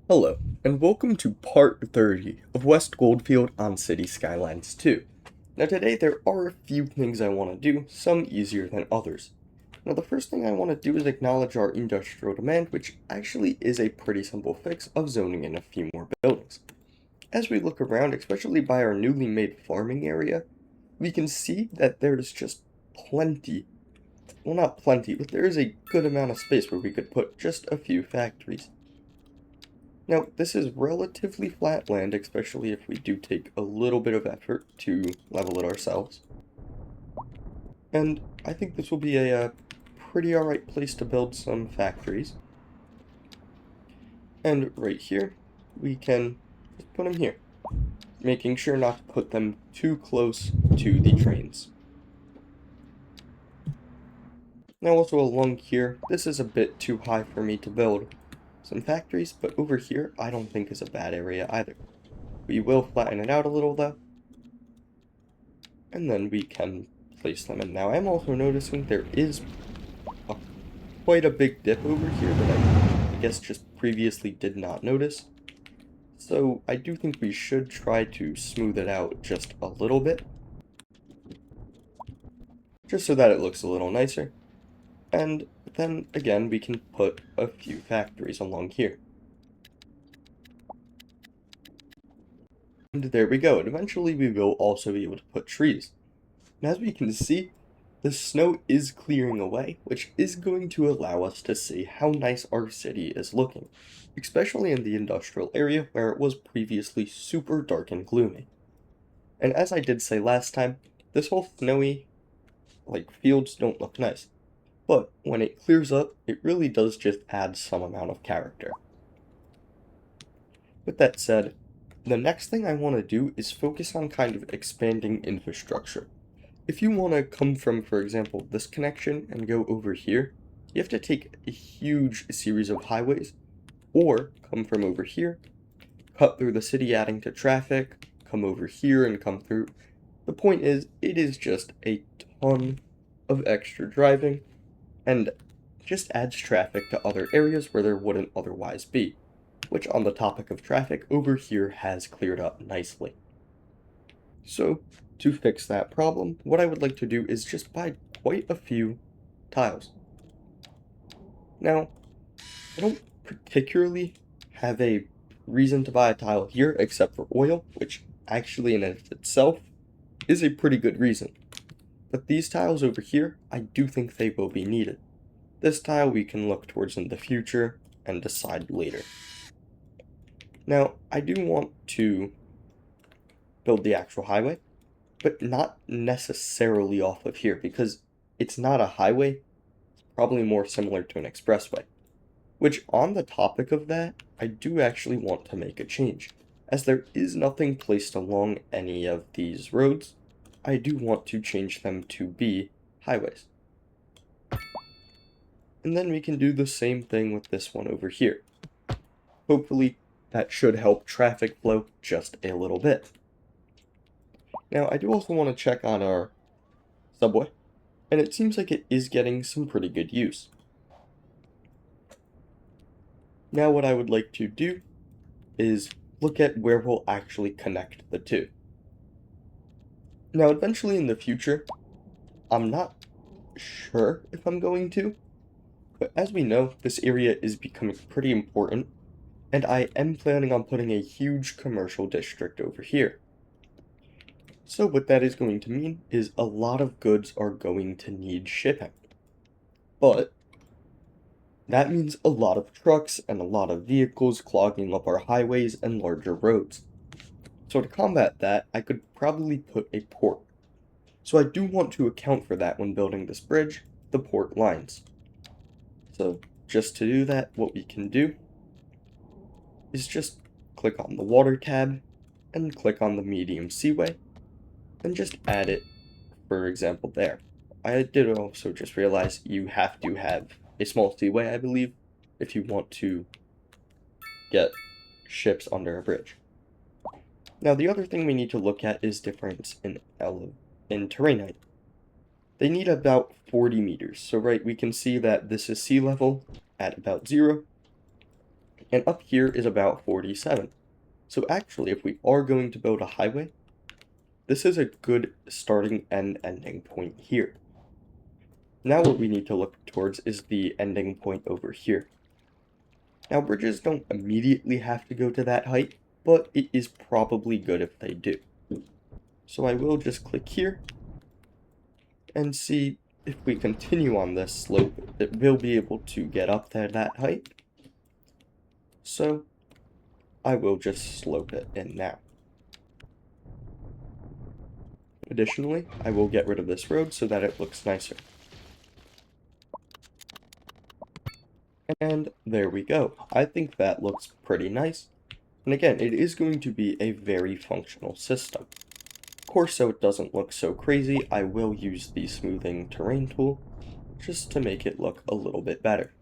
Hello, and welcome to part 30 of West Goldfield on City Skylines 2. Now today there are a few things I want to do, some easier than others. Now the first thing I want to do is acknowledge our industrial demand, which actually is a pretty simple fix of zoning in a few more buildings. As we look around, especially by our newly made farming area, we can see that there's just plenty, well not plenty, but there is a good amount of space where we could put just a few factories. Now, this is relatively flat land, especially if we do take a little bit of effort to level it ourselves. And I think this will be a pretty alright place to build some factories. And right here, we can just put them here, making sure not to put them too close to the trains. Now also along here, this is a bit too high for me to build some factories, but over here I don't think is a bad area either. We will flatten it out a little though, and then we can place them in. Now I'm also noticing there is quite a big dip over here that I guess just previously did not notice. So I do think we should try to smooth it out just a little bit, just so that it looks a little nicer. And then again, we can put a few factories along here. And there we go, and eventually we will also be able to put trees. And as we can see, the snow is clearing away, which is going to allow us to see how nice our city is looking, especially in the industrial area where it was previously super dark and gloomy. And as I did say last time, this whole snowy, fields don't look nice. But when it clears up, it really does just add some amount of character. With that said, the next thing I want to do is focus on kind of expanding infrastructure. If you want to come from, for example, this connection and go over here, you have to take a huge series of highways, or come from over here, cut through the city adding to traffic, come over here and come through. The point is, it is just a ton of extra driving, and just adds traffic to other areas where there wouldn't otherwise be, which on the topic of traffic over here has cleared up nicely. So, to fix that problem, what I would like to do is just buy quite a few tiles. Now, I don't particularly have a reason to buy a tile here except for oil, which actually in itself is a pretty good reason. But these tiles over here, I do think they will be needed. This tile we can look towards in the future and decide later. Now, I do want to build the actual highway, but not necessarily off of here, because it's not a highway, it's probably more similar to an expressway. Which, on the topic of that, I do actually want to make a change. As there is nothing placed along any of these roads, I do want to change them to be highways. And then we can do the same thing with this one over here. Hopefully, that should help traffic flow just a little bit. Now, I do also want to check on our subway, and it seems like it is getting some pretty good use. Now what I would like to do is look at where we'll actually connect the two. Now eventually in the future, I'm not sure if I'm going to, but as we know, this area is becoming pretty important, and I am planning on putting a huge commercial district over here. So what that is going to mean is a lot of goods are going to need shipping. But that means a lot of trucks and a lot of vehicles clogging up our highways and larger roads. So to combat that, I could probably put a port. So I do want to account for that when building this bridge, the port lines. So just to do that, what we can do is just click on the water tab and click on the medium seaway and just add it, for example, there. I did also just realize you have to have a small seaway, I believe, if you want to get ships under a bridge. Now the other thing we need to look at is difference in terrain height. They need about 40 meters, so right, we can see that this is sea level at about 0, and up here is about 47. So actually, if we are going to build a highway, this is a good starting and ending point here. Now what we need to look towards is the ending point over here. Now bridges don't immediately have to go to that height, but it is probably good if they do. So I will just click here and see if we continue on this slope, it will be able to get up to that height. So I will just slope it in now. Additionally, I will get rid of this road so that it looks nicer. And there we go. I think that looks pretty nice. And again, it is going to be a very functional system. Of course, so it doesn't look so crazy, I will use the smoothing terrain tool just to make it look a little bit better.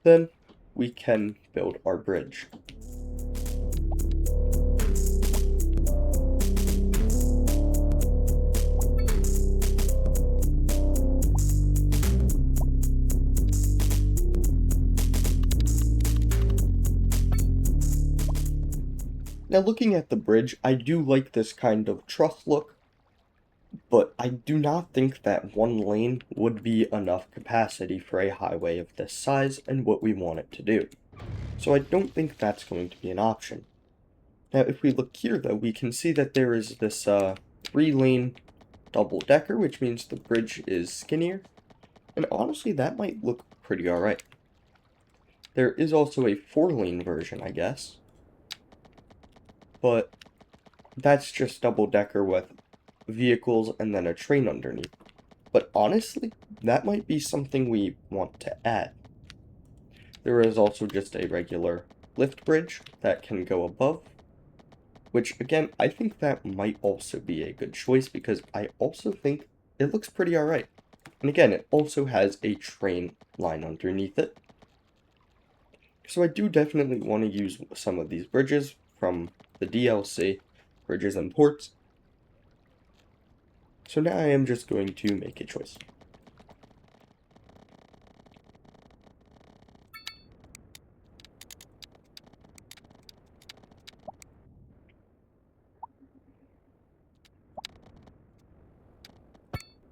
Then we can build our bridge. Now looking at the bridge, I do like this kind of truss look, but I do not think that one lane would be enough capacity for a highway of this size and what we want it to do. So I don't think that's going to be an option. Now if we look here though, we can see that there is this 3-lane double-decker, which means the bridge is skinnier, and honestly that might look pretty alright. There is also a 4-lane version, I guess, but that's just double-decker with vehicles and then a train underneath. But honestly, that might be something we want to add. There is also just a regular lift bridge that can go above, which again, I think that might also be a good choice because I also think it looks pretty alright. And again, it also has a train line underneath it. So I do definitely want to use some of these bridges from the DLC, Bridges and Ports. So now I am just going to make a choice.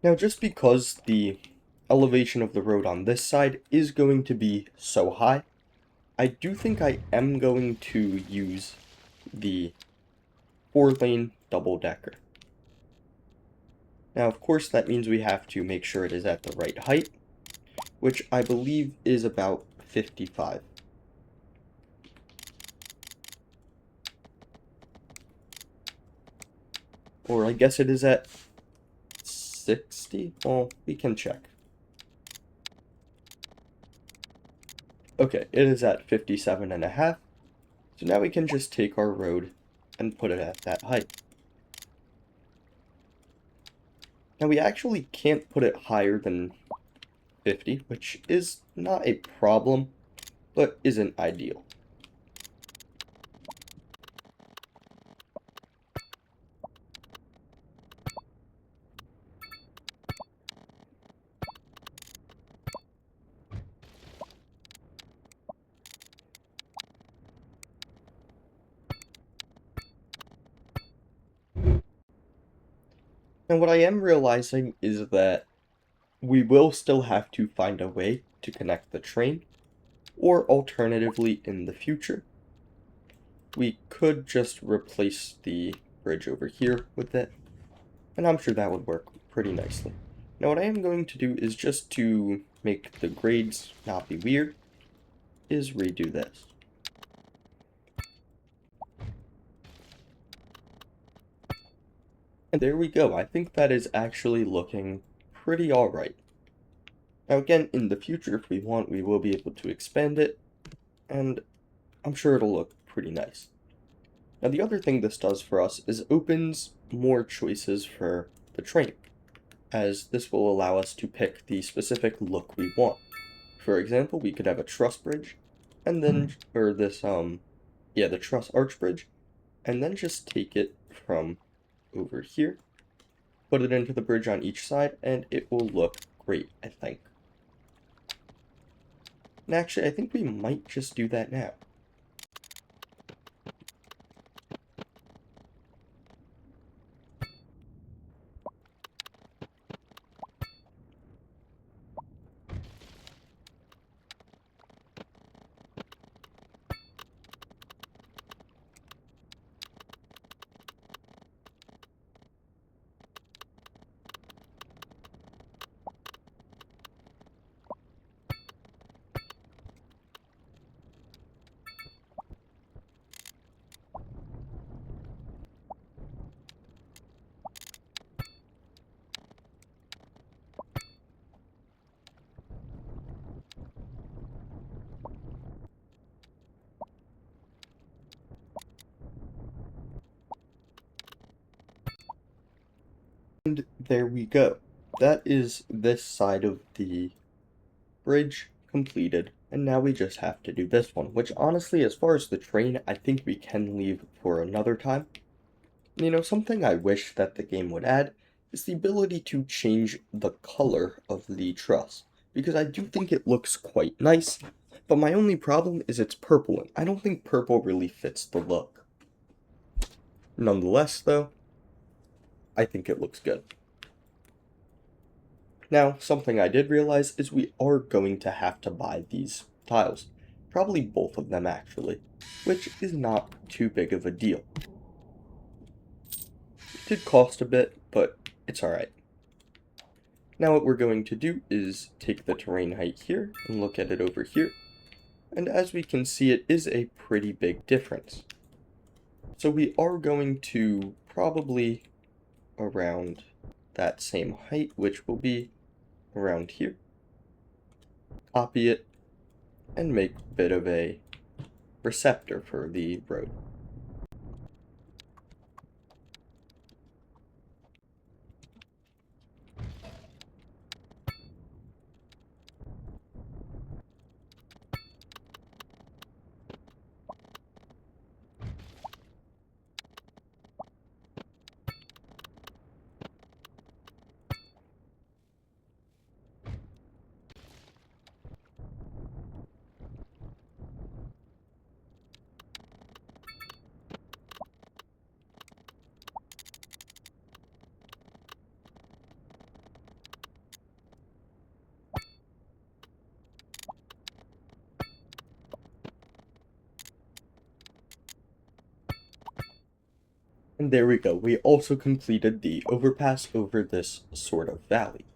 Now just because the elevation of the road on this side is going to be so high, I do think I am going to use the 4-lane double-decker. Now, of course, that means we have to make sure it is at the right height, which I believe is about 55. Or I guess it is at 60? Well, we can check. Okay, it is at 57.5. So now we can just take our road and put it at that height. Now we actually can't put it higher than 50, which is not a problem, but isn't ideal. And what I am realizing is that we will still have to find a way to connect the train, or alternatively in the future, we could just replace the bridge over here with it, and I'm sure that would work pretty nicely. Now what I am going to do is just to make the grades not be weird, is redo this. And there we go, I think that is actually looking pretty alright. Now again, in the future, if we want, we will be able to expand it, and I'm sure it'll look pretty nice. Now the other thing this does for us is opens more choices for the train, as this will allow us to pick the specific look we want. For example, we could have a truss bridge, and then, or this, the truss arch bridge, and then just take it from over here, put it into the bridge on each side, and it will look great, I think. And actually, I think we might just do that now. And there we go. That is this side of the bridge completed. And now we just have to do this one, which honestly, as far as the train, I think we can leave for another time. You know, something I wish that the game would add is the ability to change the color of the truss, because I do think it looks quite nice, but my only problem is it's purple, and I don't think purple really fits the look. Nonetheless, though, I think it looks good. Now, something I did realize is we are going to have to buy these tiles. Probably both of them, actually, which is not too big of a deal. It did cost a bit, but it's alright. Now what we're going to do is take the terrain height here and look at it over here. And as we can see, it is a pretty big difference. So we are going to probably around that same height, which will be around here. Copy it and make a bit of a receptor for the road. And there we go. We also completed the overpass over this sort of valley.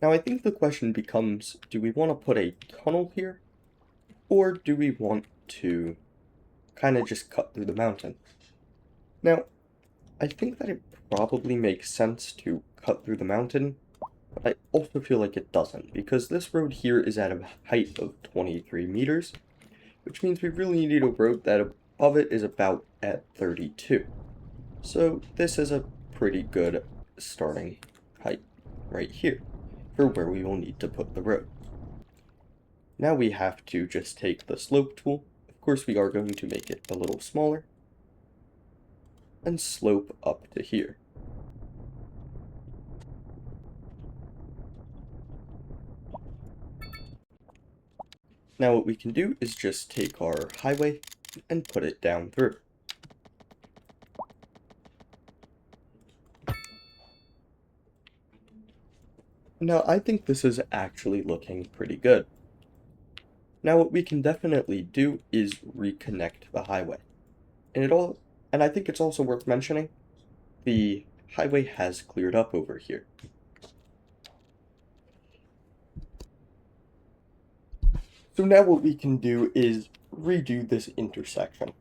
Now I think the question becomes, do we want to put a tunnel here? Or do we want to kind of just cut through the mountain? Now, I think that it probably makes sense to cut through the mountain, but I also feel like it doesn't, because this road here is at a height of 23 meters, which means we really need a road that above it is about at 32. So this is a pretty good starting height right here for where we will need to put the road. Now we have to just take the slope tool. Of course, we are going to make it a little smaller and slope up to here. Now what we can do is just take our highway and put it down through. Now I think this is actually looking pretty good. Now what we can definitely do is reconnect the highway. And I think it's also worth mentioning, the highway has cleared up over here. So now what we can do is redo this intersection.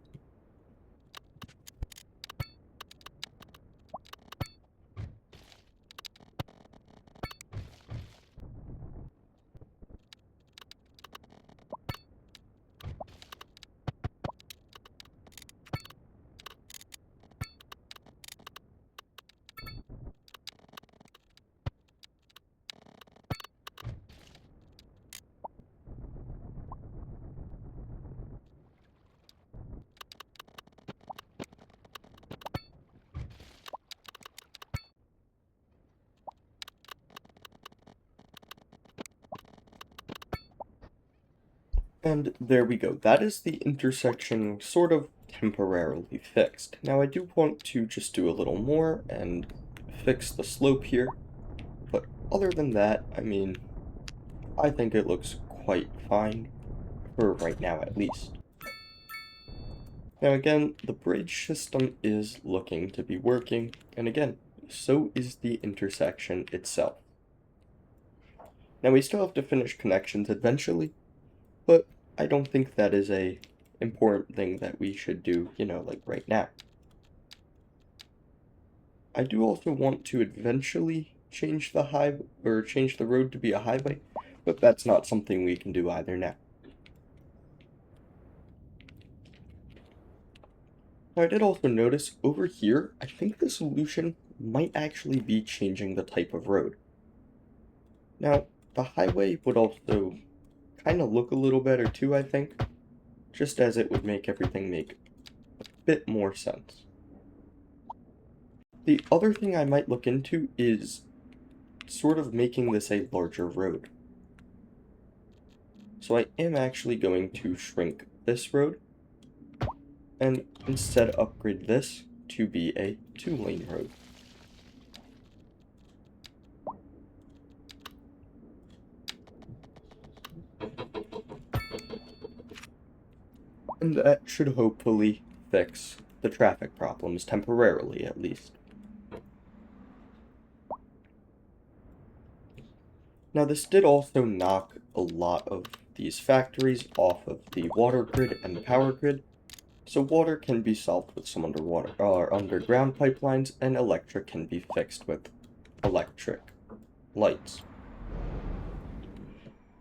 And there we go. That is the intersection sort of temporarily fixed. Now I do want to just do a little more and fix the slope here. But other than that, I mean, I think it looks quite fine, for right now at least. Now again, the bridge system is looking to be working, and again, so is the intersection itself. Now we still have to finish connections eventually, but I don't think that is a important thing that we should do, like right now. I do also want to eventually change the road to be a highway, but that's not something we can do either now. Now, I did also notice over here, I think the solution might actually be changing the type of road. Now, the highway would also kind of look a little better too, I think, just as it would make everything make a bit more sense. The other thing I might look into is sort of making this a larger road. So I am actually going to shrink this road and instead upgrade this to be a 2-lane road. And that should hopefully fix the traffic problems temporarily, at least. Now this did also knock a lot of these factories off of the water grid and the power grid, so water can be solved with some underground pipelines, and electric can be fixed with electric lights.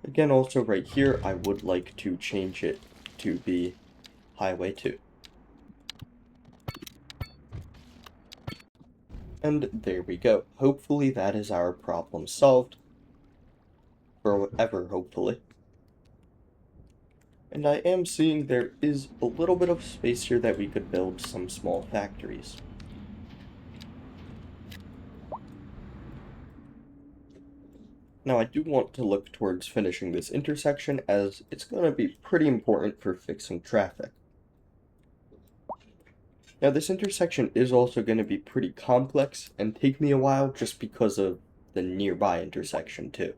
Again, also right here, I would like to change it to be Highway 2. And there we go. Hopefully that is our problem solved. Forever, hopefully. And I am seeing there is a little bit of space here that we could build some small factories. Now I do want to look towards finishing this intersection as it's going to be pretty important for fixing traffic. Now this intersection is also going to be pretty complex and take me a while just because of the nearby intersection too.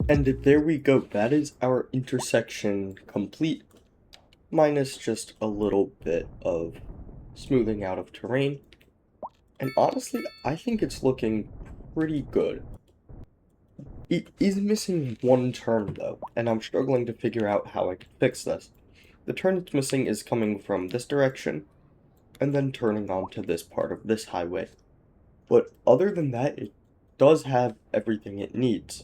And there we go, that is our intersection complete, minus just a little bit of smoothing out of terrain. And honestly, I think it's looking pretty good. It is missing one turn though, and I'm struggling to figure out how I can fix this. The turn it's missing is coming from this direction, and then turning onto this part of this highway. But other than that, it does have everything it needs.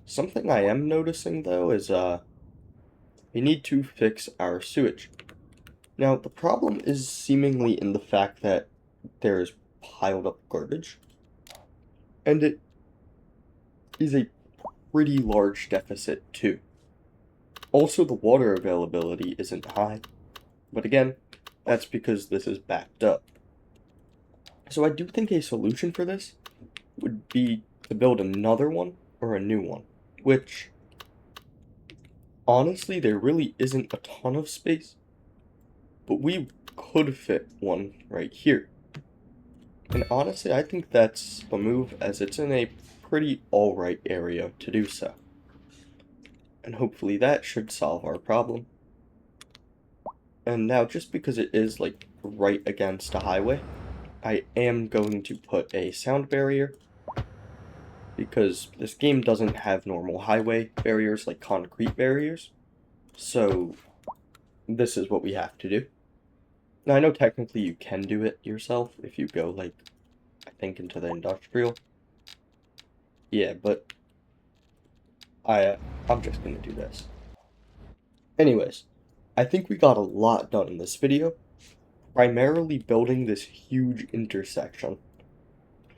Something I am noticing though is we need to fix our sewage. Now the problem is seemingly in the fact that there's piled up garbage, and it is a pretty large deficit too. Also, the water availability isn't high, but again, that's because this is backed up. So I do think a solution for this would be to build another one or a new one, which honestly there really isn't a ton of space, but we could fit one right here. And honestly, I think that's a move, as it's in a pretty alright area to do so. And hopefully that should solve our problem. And now, just because it is like right against a highway, I am going to put a sound barrier, because this game doesn't have normal highway barriers like concrete barriers. So this is what we have to do. Now I know technically you can do it yourself if you go like, I think, into the industrial. Yeah, but I'm just gonna do this. Anyways, I think we got a lot done in this video, primarily building this huge intersection,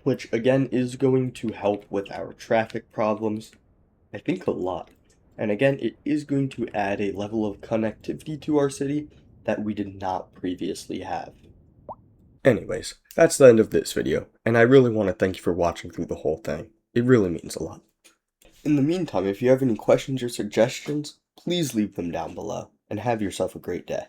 which again is going to help with our traffic problems, I think a lot. And again, it is going to add a level of connectivity to our city that we did not previously have. Anyways, that's the end of this video, and I really want to thank you for watching through the whole thing. It really means a lot. In the meantime, if you have any questions or suggestions, please leave them down below, and have yourself a great day.